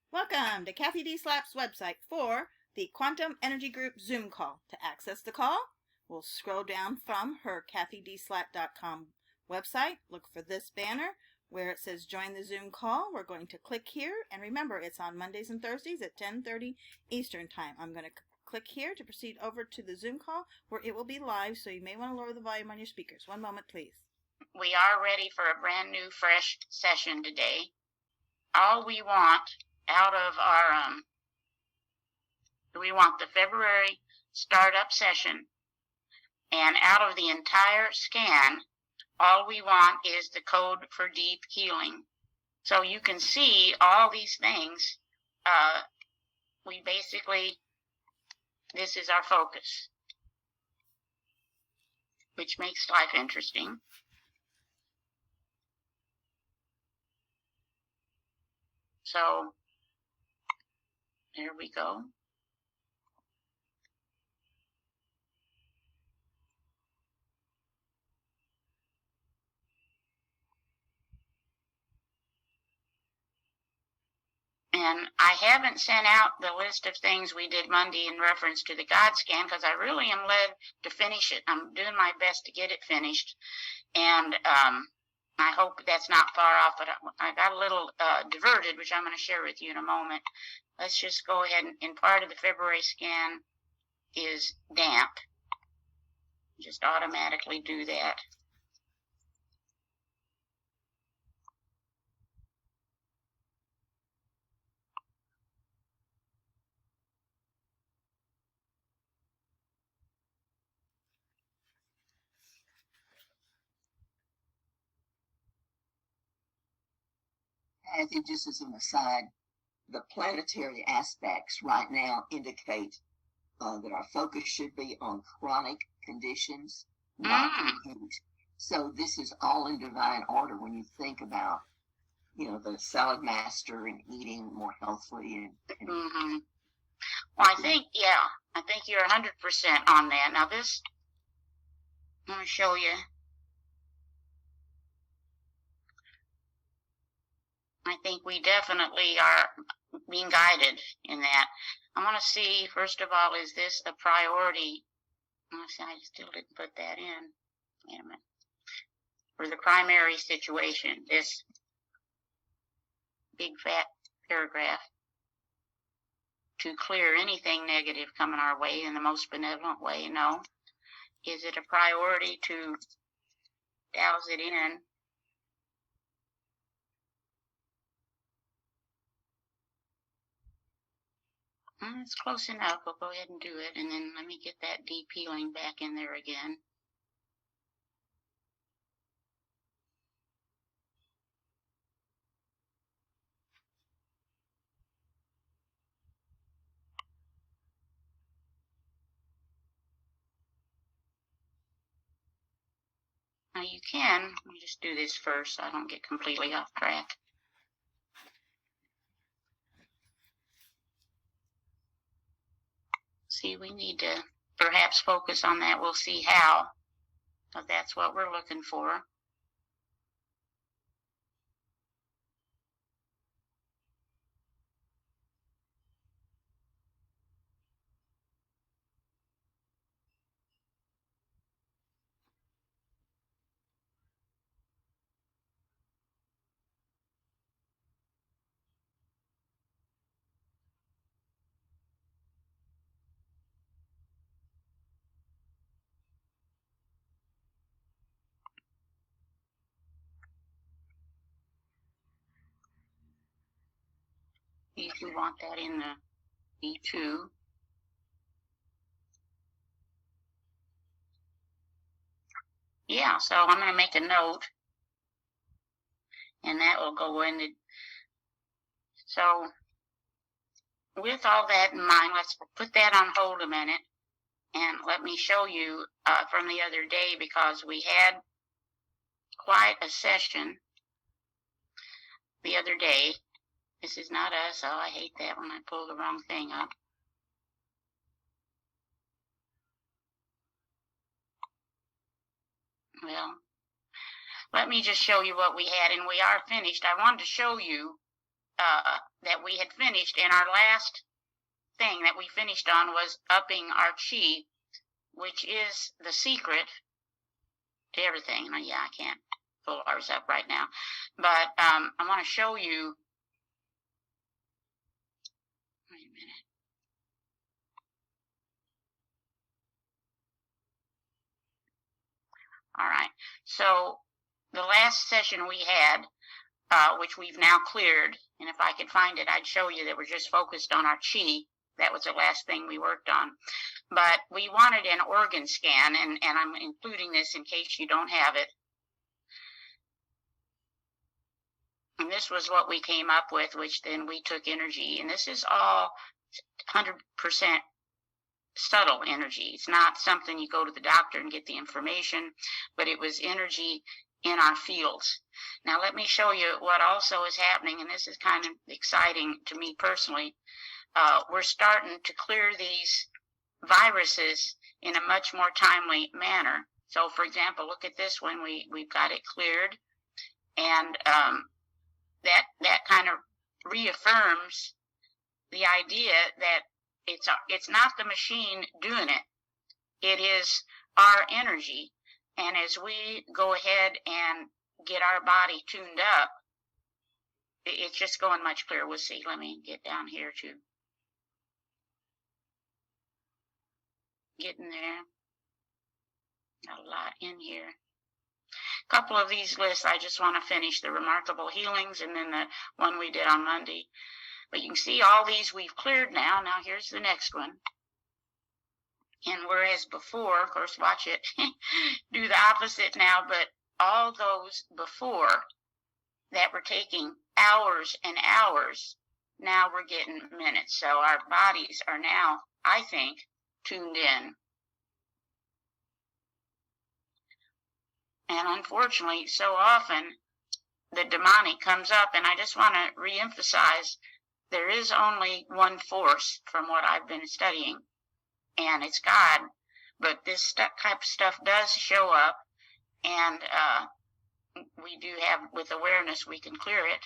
Welcome to Cathy D. Slap's website for the Quantum Energy Group Zoom call. To access the call, we'll scroll down from her CathyDSlack.com website. Look for this banner where it says join the Zoom call. We're going to click here, and remember, it's on Mondays and Thursdays at 10:30 Eastern Time. I'm going to click here to proceed over to the Zoom call where it will be live, so you may want to lower the volume on your speakers. One moment, please. We are ready for a brand new, fresh session today. All we want out of our, we want the February startup session, and out of the entire scan, all we want is the code for deep healing. So you can see all these things. We basically, this is our focus, which makes life interesting. So there we go. And I haven't sent out the list of things we did Monday in reference to the God scan because I really am led to finish it. I'm doing my best to get it finished. And I hope that's not far off, but I got a little diverted, which I'm going to share with you in a moment. Let's just go ahead and part of the February scan is damp. Just automatically do that. Kathy, just as an aside, the planetary aspects right now indicate that our focus should be on chronic conditions, not acute. So this is all in divine order when you think about, the salad master and eating more healthily. Well, I think you're 100% on that. Now this, I'm going to show you. I think we definitely are being guided in that. I want to see, first of all, is this a priority? Let's see, I still didn't put that in. Wait a minute. For the primary situation, this big fat paragraph, to clear anything negative coming our way in the most benevolent way, no. Is it a priority to douse it in? It's close enough. We'll go ahead and do it, and then let me get that deep healing back in there again. Now you can, let me just do this first so I don't get completely off track. See, we need to perhaps focus on that. We'll see how, because that's what we're looking for. If you want that in the B2. Yeah, so I'm going to make a note, and that will go in the, so with all that in mind, let's put that on hold a minute, and let me show you from the other day, because we had quite a session the other day. This is not us. Oh, I hate that when I pull the wrong thing up. Well, let me just show you what we had, and we are finished. I wanted to show you that we had finished, and our last thing that we finished on was upping our chi, which is the secret to everything. Now, yeah, I can't pull ours up right now, but I want to show you. Wait a minute. All right, so the last session we had, which we've now cleared, and if I could find it, I'd show you that we're just focused on our chi. That was the last thing we worked on. But we wanted an organ scan, and I'm including this in case you don't have it. And this was what we came up with, which then we took energy. And this is all 100% subtle energy. It's not something you go to the doctor and get the information, but it was energy in our fields. Now let me show you what also is happening, and this is kind of exciting to me personally. We're starting to clear these viruses in a much more timely manner. So for example, look at this one. We've got it cleared, and that kind of reaffirms the idea that it's not the machine doing it. It is our energy. And as we go ahead and get our body tuned up, it's just going much clearer. We'll see. Let me get down here too. Getting there. Got a lot in here. A couple of these lists, I just want to finish the remarkable healings and then the one we did on Monday. But you can see all these we've cleared now. Now here's the next one. And whereas before, of course, watch it, do the opposite now, but all those before that were taking hours and hours, now we're getting minutes. So our bodies are now, I think, tuned in. And unfortunately, so often the demonic comes up, and I just want to reemphasize, there is only one force from what I've been studying, and it's God. But this type of stuff does show up, and we do have, with awareness, we can clear it.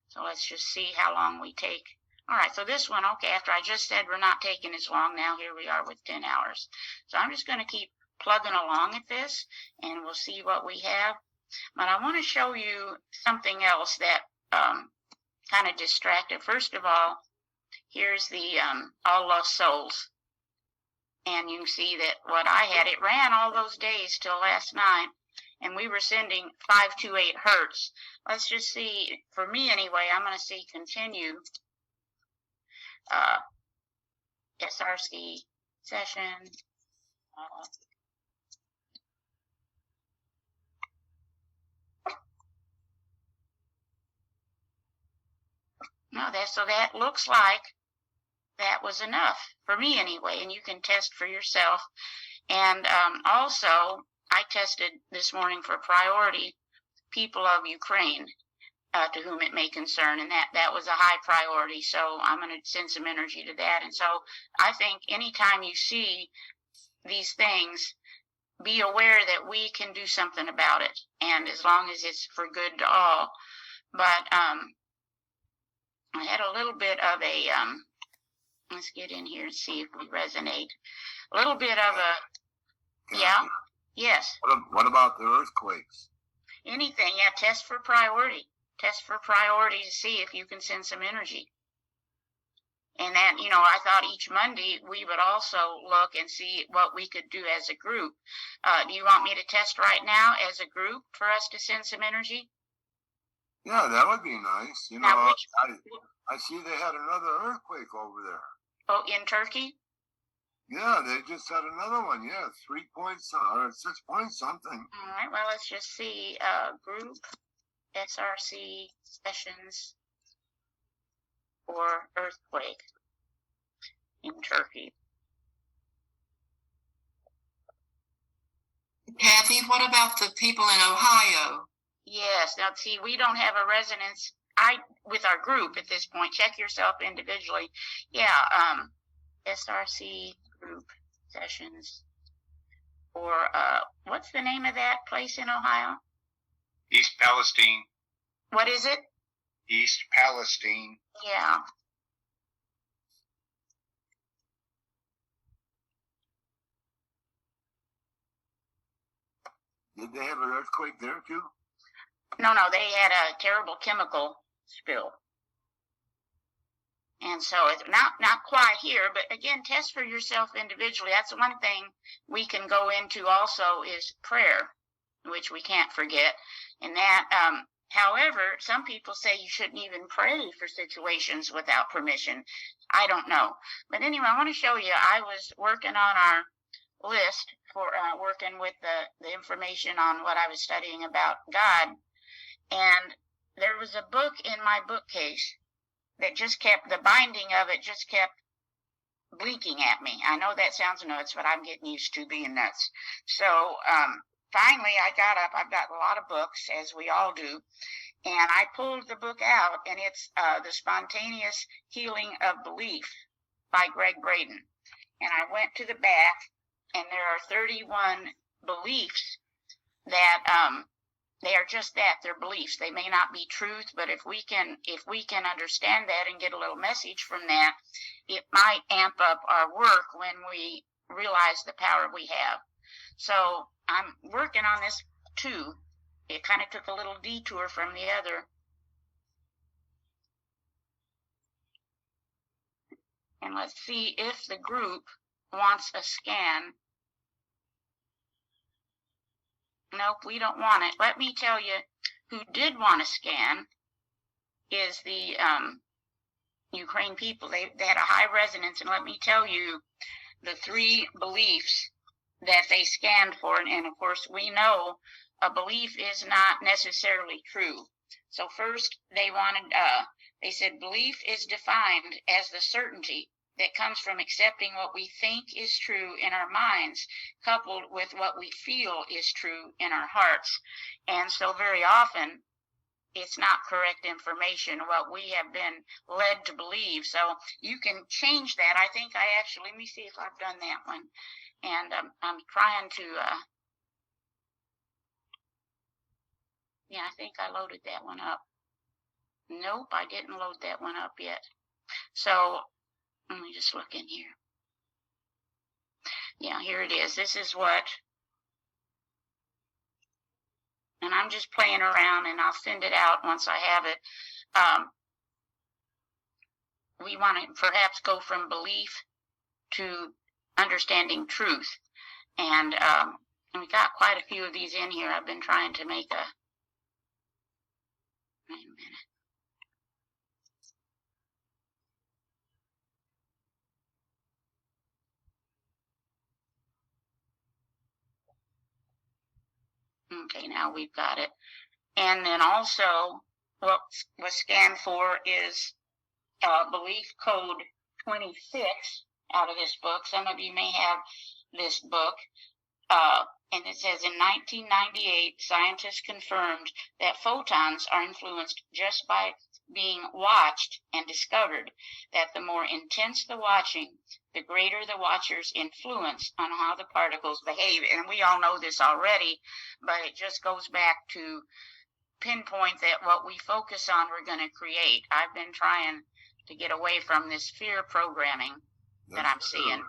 So let's just see how long we take. All right, so this one, okay, after I just said we're not taking as long, now here we are with 10 hours. So I'm just going to keep plugging along at this, and we'll see what we have. But I want to show you something else that kind of distracted. First of all, here's the All Lost Souls. And you can see that what I had, it ran all those days till last night, and we were sending 528 hertz. Let's just see, for me anyway, I'm going to see continue SRC session. No, so that looks like that was enough for me anyway, and you can test for yourself. And also, I tested this morning for priority people of Ukraine, to whom it may concern, and that was a high priority. So I'm going to send some energy to that. And so I think anytime you see these things, be aware that we can do something about it, and as long as it's for good to all. But I had a little bit of a let's get in here and see if we resonate. A little bit of a, yeah, yes. What about the earthquakes? Anything, yeah, test for priority. Test for priority to see if you can send some energy. And that, I thought each Monday we would also look and see what we could do as a group. Do you want me to test right now as a group for us to send some energy? Yeah, that would be nice. Now, I see they had another earthquake over there. Oh, in Turkey? Yeah, they just had another one. Yeah, 3 points or 6 points something. All right, well, let's just see. Group SRC sessions or earthquake in Turkey. Cathy, what about the people in Ohio? Yes. Now, see, we don't have a resonance with our group at this point. Check yourself individually. Yeah, SRC group sessions. Or what's the name of that place in Ohio? East Palestine. What is it? East Palestine. Yeah. Did they have an earthquake there too? No, they had a terrible chemical spill. And so it's not quite here, but again, test for yourself individually. That's one thing we can go into also is prayer, which we can't forget. And that, however, some people say you shouldn't even pray for situations without permission. I don't know. But anyway, I want to show you, I was working on our list for working with the information on what I was studying about God. And there was a book in my bookcase that just kept, the binding of it just kept blinking at me. I know that sounds nuts, but I'm getting used to being nuts. So finally I got up. I've got a lot of books, as we all do, and I pulled the book out, and it's The Spontaneous Healing of Belief by Greg Braden. And I went to the back, and there are 31 beliefs that they are just that, they're beliefs. They may not be truth, but if we can understand that and get a little message from that, it might amp up our work when we realize the power we have. So I'm working on this too. It kind of took a little detour from the other. And let's see if the group wants a scan. Nope, we don't want it. Let me tell you who did want a scan is the Ukraine people. They had a high resonance, and let me tell you the 3 beliefs that they scanned for. And of course, we know a belief is not necessarily true. So first, they said belief is defined as the certainty that comes from accepting what we think is true in our minds, coupled with what we feel is true in our hearts. And so very often, it's not correct information, what we have been led to believe. So you can change that. I think I actually, let me see if I've done that one. And I'm trying to, yeah, I think I loaded that one up. Nope, I didn't load that one up yet. So let me just look in here. Yeah, here it is. This is what, and I'm just playing around, and I'll send it out once I have it. We want to perhaps go from belief to understanding truth. And we got quite a few of these in here. I've been trying to make a, wait a minute. Okay, now we've got it. And then also what was scanned for is belief code 26 out of this book. Some of you may have this book. And it says, in 1998, scientists confirmed that photons are influenced just by being watched, and discovered that the more intense the watching, the greater the watcher's influence on how the particles behave. And we all know this already, but it just goes back to pinpoint that what we focus on, we're going to create. I've been trying to get away from this fear programming that I'm seeing.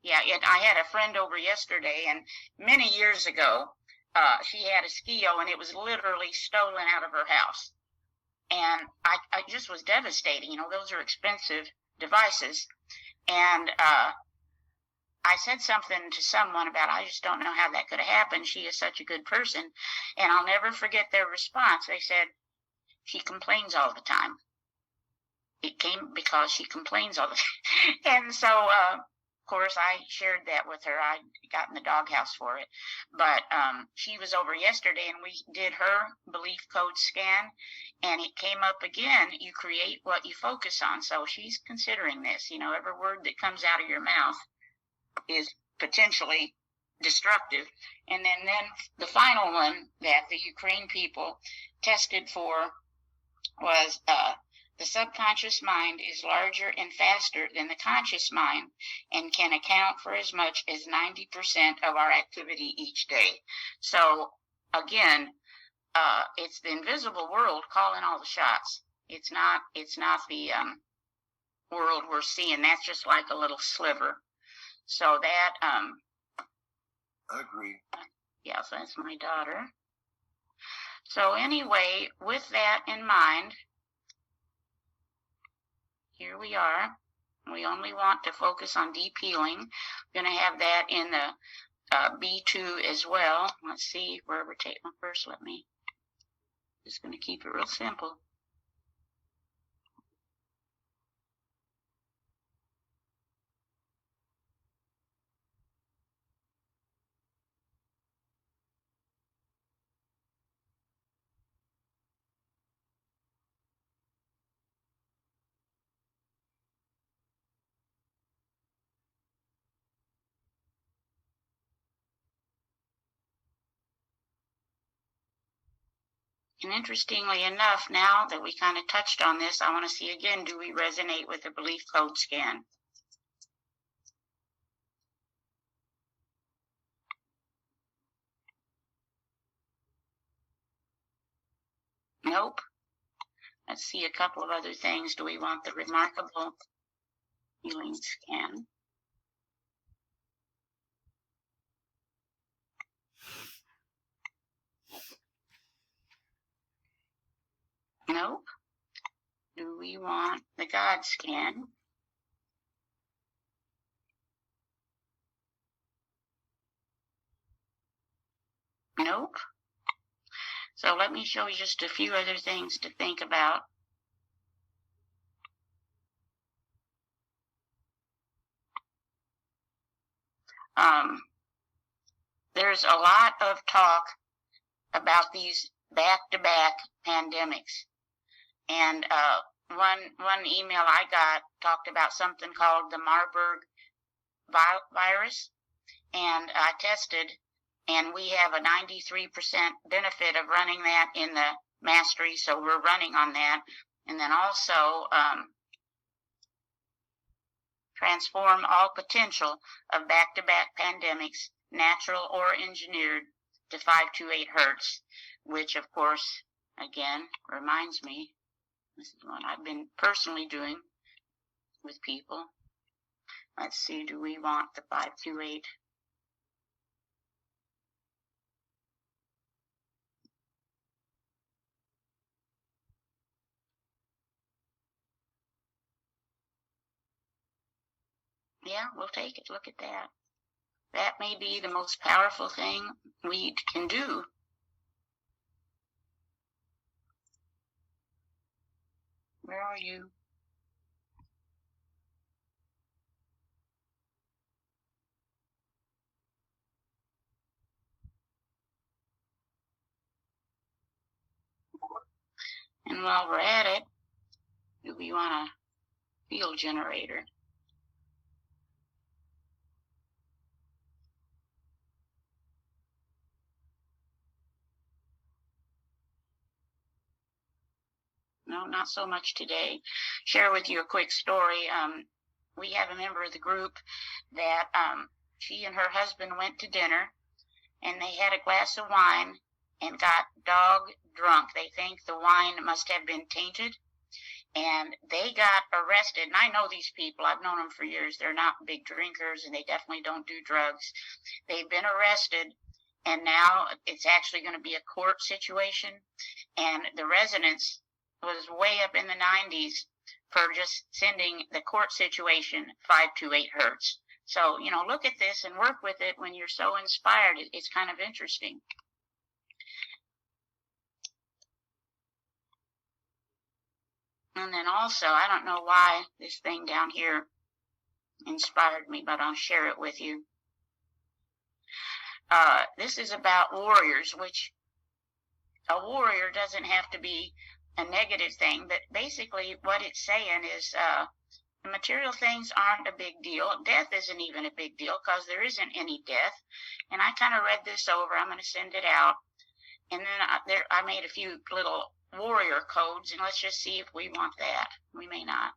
Yeah, I had a friend over yesterday, and many years ago, she had a Skio, and it was literally stolen out of her house. And I just was devastating. You know, those are expensive devices. And I said something to someone about, I just don't know how that could have happened. She is such a good person. And I'll never forget their response. They said, she complains all the time. It came because she complains all the time. And so, of course, I shared that with her. I got in the doghouse for it. But she was over yesterday, and we did her belief code scan, and it came up again. You create what you focus on. So she's considering this. You know, every word that comes out of your mouth is potentially destructive. And then the final one that the Ukraine people tested for was the subconscious mind is larger and faster than the conscious mind and can account for as much as 90% of our activity each day. So again, it's the invisible world calling all the shots. It's not the world we're seeing. That's just like a little sliver. So that I agree. yeah, so that's my daughter. So anyway, with that in mind, here we are. We only want to focus on deep healing. We're going to have that in the B2 as well. Let's see where we're taking first. Just going to keep it real simple. And interestingly enough, now that we kind of touched on this, I want to see again, do we resonate with the belief code scan? Nope. Let's see a couple of other things. Do we want the remarkable healing scan? Nope. Do we want the God scan? Nope. So let me show you just a few other things to think about. There's a lot of talk about these back-to-back pandemics. And one email I got talked about something called the Marburg virus. And I tested, and we have a 93% benefit of running that in the mastery, so we're running on that. And then also transform all potential of back-to-back pandemics, natural or engineered, to 528 hertz, which of course, again, reminds me, this is what I've been personally doing with people. Let's see, do we want the 528? Yeah, we'll take it. Look at that. That may be the most powerful thing we can do. Where are you? And while we're at it, do we want a field generator? No, not so much today. Share with you a quick story. We have a member of the group that she and her husband went to dinner, and they had a glass of wine and got dog drunk. They think the wine must have been tainted, and they got arrested. And I know these people. I've known them for years. They're not big drinkers, and they definitely don't do drugs. They've been arrested, and now it's actually going to be a court situation, and the residents was way up in the 90s for just sending the court situation 528 hertz. So, you know, look at this and work with it when you're so inspired. It's kind of interesting. And then also, I don't know why this thing down here inspired me, but I'll share it with you. This is about warriors, which a warrior doesn't have to be a negative thing, but basically what it's saying is the material things aren't a big deal. Death isn't even a big deal because there isn't any death. And I kind of read this over. I'm going to send it out. And then I made a few little warrior codes, and let's just see if we want that. We may not.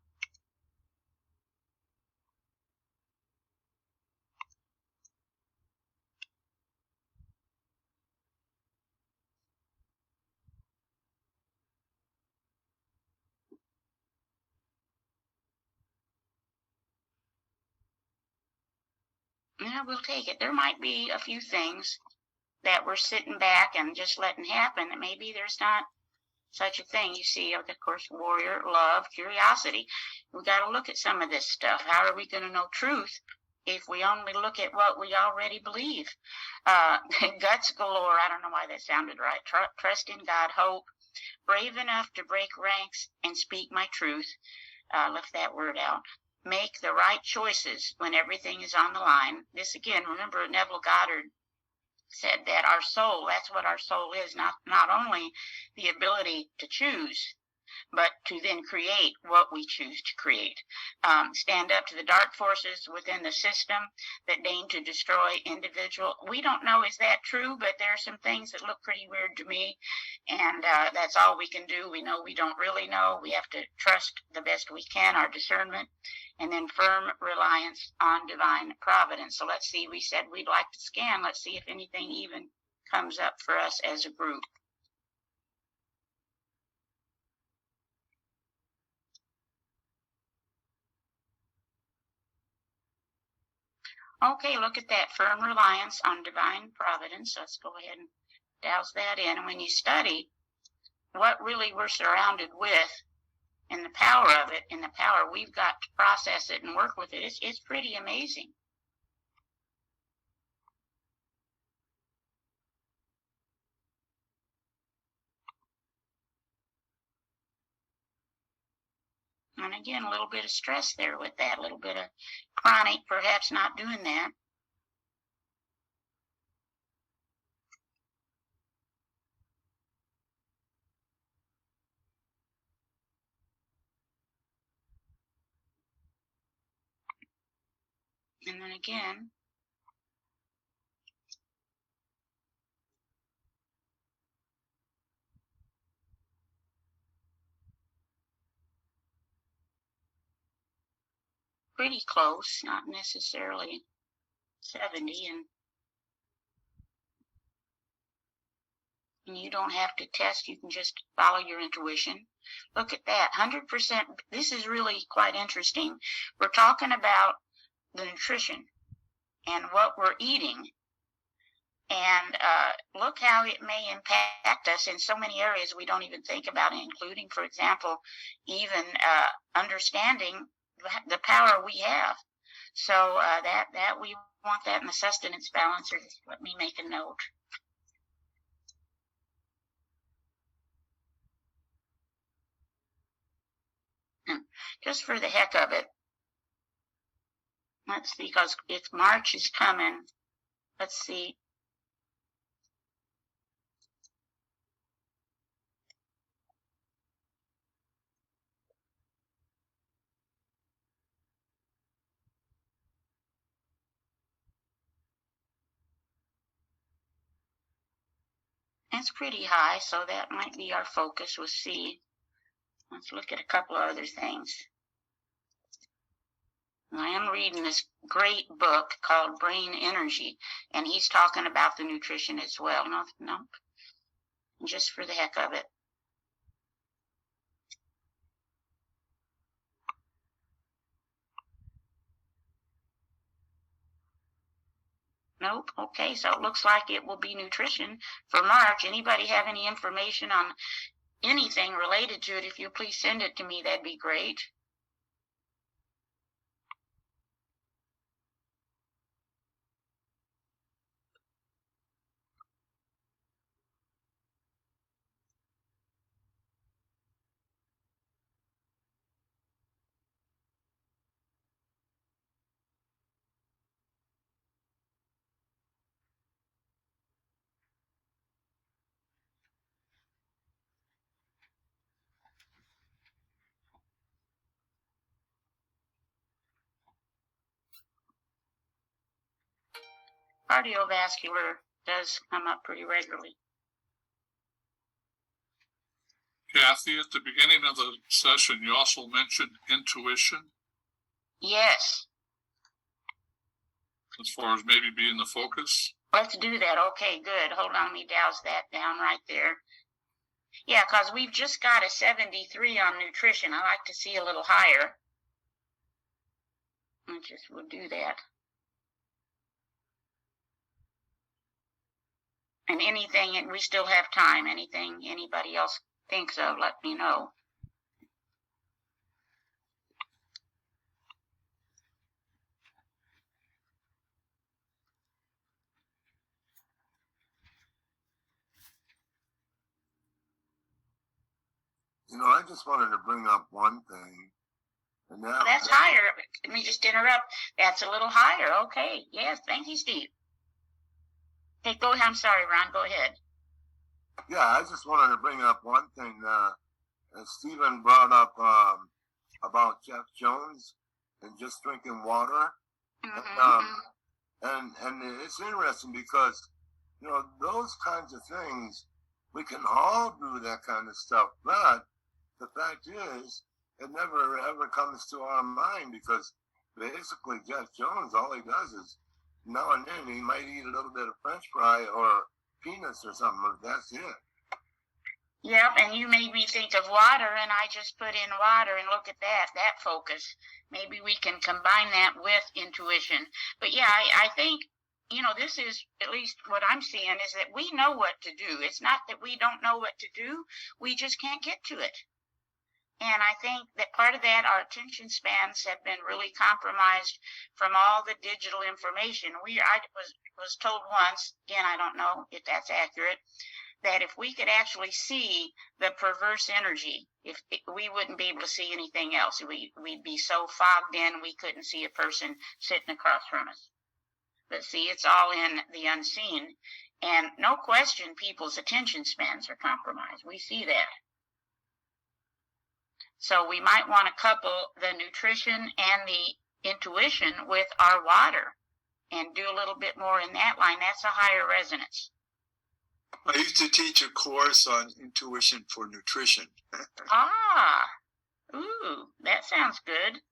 Yeah, we'll take it. There might be a few things that we're sitting back and just letting happen. And maybe there's not such a thing. You see, of course, warrior, love, curiosity. We got to look at some of this stuff. How are we going to know truth if we only look at what we already believe? Guts galore. I don't know why that sounded right. Trust in God, hope. Brave enough to break ranks and speak my truth. Left that word out. Make the right choices when everything is on the line. This again, remember Neville Goddard said that our soul, that's what our soul is, not only the ability to choose, but to then create what we choose to create. Stand up to the dark forces within the system that deign to destroy individual. We don't know is that true, but there are some things that look pretty weird to me, and that's all we can do. We know we don't really know. We have to trust the best we can, our discernment, and then firm reliance on divine providence. So let's see, we said we'd like to scan. Let's see if anything even comes up for us as a group. Okay, look at that, firm reliance on divine providence. Let's go ahead and douse that in. And when you study what really we're surrounded with and the power of it, and the power we've got to process it and work with it, it's pretty amazing. And again, a little bit of stress there with that, a little bit of chronic, perhaps not doing that. And then again, pretty close, not necessarily 70, and you don't have to test, you can just follow your intuition. Look at that, 100%. This is really quite interesting. We're talking about the nutrition and what we're eating, and look how it may impact us in so many areas we don't even think about, including, for example, even understanding the power we have. So that we want that in the sustenance balancer. Let me make a note. Just for the heck of it, let's see, because it's March is coming. Let's see. It's pretty high, so that might be our focus. We'll see. Let's look at a couple of other things. I am reading this great book called Brain Energy, and he's talking about the nutrition as well. Nope. Just for the heck of it. Nope. Okay, so it looks like it will be nutrition for March. Anybody have any information on anything related to it? If you'll please send it to me, that'd be great. Cardiovascular does come up pretty regularly. Cathy, at the beginning of the session, you also mentioned intuition. Yes. As far as maybe being the focus. Let's do that. Okay, good. Hold on, let me douse that down right there. Yeah, because we've just got a 73 on nutrition. I like to see a little higher. We'll do that. And anything, and we still have time, anything anybody else thinks of, let me know. You know, I just wanted to bring up one thing. And That's higher. Let me just interrupt. That's a little higher. Okay. Yes. Thank you, Steve. Hey, go ahead. I'm sorry, Ron. Go ahead. Yeah, I just wanted to bring up one thing. Stephen brought up about Jeff Jones and just drinking water. And it's interesting because, you know, those kinds of things, we can all do that kind of stuff. But the fact is, it never ever comes to our mind because basically Jeff Jones, all he does is now and then he might eat a little bit of French fry or peanuts or something, but that's it. Yep, and you made me think of water, and I just put in water, and look at that focus. Maybe we can combine that with intuition. But yeah, I think, you know, this is at least what I'm seeing is that we know what to do. It's not that we don't know what to do, we just can't get to it. And I think that part of that, our attention spans have been really compromised from all the digital information. I was told once, again, I don't know if that's accurate, that if we could actually see the perverse energy, we wouldn't be able to see anything else. We'd be so fogged in we couldn't see a person sitting across from us. But see, it's all in the unseen. And no question, people's attention spans are compromised. We see that. So we might want to couple the nutrition and the intuition with our water and do a little bit more in that line. That's a higher resonance. I used to teach a course on intuition for nutrition. Ooh, that sounds good.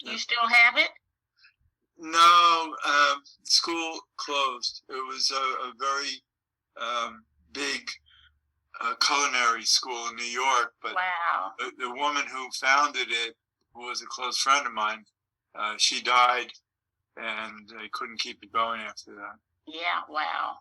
You still have it? No, school closed. It was a very big culinary school in New York, but wow. The woman who founded it, who was a close friend of mine, she died, and I couldn't keep it going after that. Yeah, wow.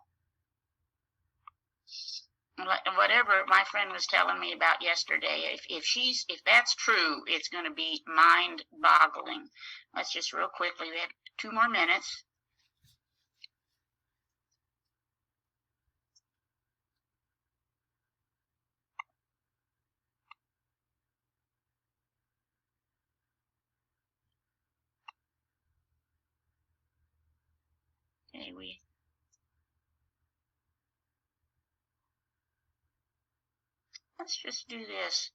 Whatever my friend was telling me about yesterday, if that's true, it's going to be mind-boggling. Let's just real quickly, we have 2 more minutes. Okay, let's just do this.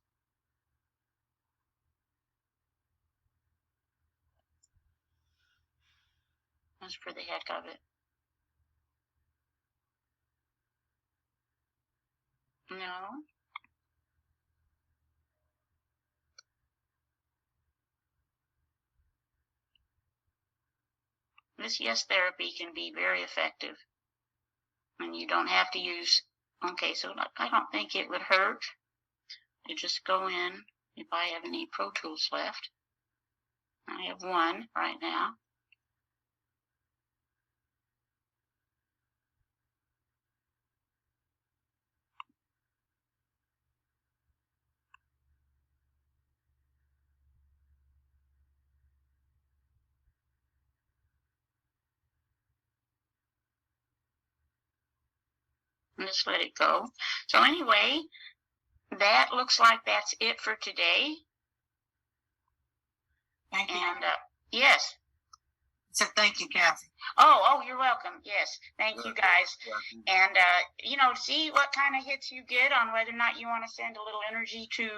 Just for the heck of it. No. This yes therapy can be very effective. And you don't have to use, okay, so I don't think it would hurt to just go in if I have any Pro Tools left. I have 1 right now. And just let it go. So anyway, that looks like that's it for today. Thank you. And yes. So thank you, Cathy. Oh, you're welcome. Yes. Thank you guys. And, you know, see what kind of hits you get on whether or not you want to send a little energy to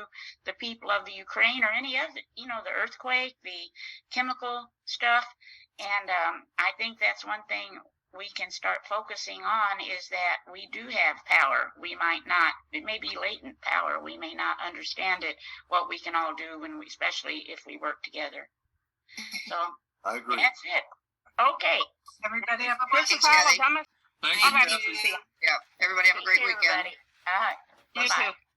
the people of the Ukraine or any of the, you know, the earthquake, the chemical stuff. And I think that's one thing we can start focusing on is that we do have power. We might not, it may be latent power. We may not understand it, what we can all do when we, especially if we work together. So I agree. That's it. Okay. Everybody have a great Thank weekend. you. Thank you, Cathy. Yeah. Everybody have a great weekend. All right. You Bye-bye. too.